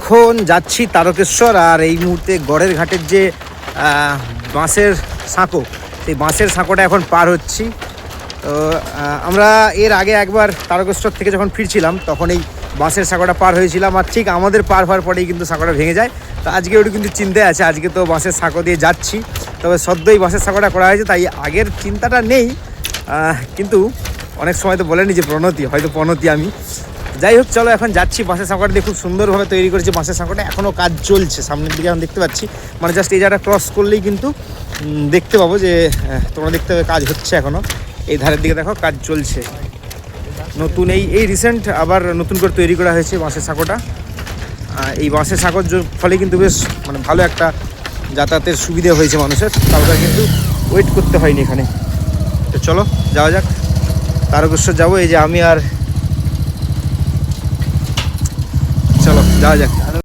এখন যাচ্ছি তারকেশ্বর, আর এই মুহূর্তে গড়ের ঘাটের যে বাঁশের সাঁকো, সেই বাঁশের সাঁকোটা এখন পার হচ্ছি। তো আমরা এর আগে একবার তারকেশ্বর থেকে যখন ফিরছিলাম তখন এই বাঁশের সাঁকোটা পার হয়েছিলাম, আর ঠিক আমাদের পার হওয়ার পরেই কিন্তু সাঁকোটা ভেঙে যায়। তো আজকে ওটা কিন্তু চিন্তায় আছে, আজকে তো বাঁশের সাঁকো দিয়ে যাচ্ছি, তবে সদ্যই বাঁশের সাঁকোটা করা হয়েছে, তাই আগের চিন্তাটা নেই। কিন্তু অনেক সময় তো বলেনি যে প্রণতি, হয়তো প্রণতি আমি। যাই হোক, চলো এখন যাচ্ছি। বাঁশের সাঁকোটা দিয়ে খুব সুন্দরভাবে তৈরি করেছে বাঁশের সাঁকোটা, এখনও কাজ চলছে। সামনের দিকে এখন দেখতে পাচ্ছি, মানে জাস্ট এই জায়গাটা ক্রস করলেই কিন্তু দেখতে পাবো যে তোমরা দেখতে পাবে কাজ হচ্ছে এখনও। এই ধারের দিকে দেখো কাজ চলছে, নতুন এই রিসেন্ট আবার নতুন করে তৈরি করা হয়েছে বাঁশের সাঁকোটা। এই বাঁশের সাঁকোর ফলে কিন্তু বেশ মানে ভালো একটা যাতায়াতের সুবিধা হয়েছে মানুষের, কাউকে কিন্তু ওয়েট করতে হয়নি এখানে। তো চলো যাওয়া যাক, তারকেশ্বর যাবো। এই যে আমি আর, চলো যাওয়া যাক।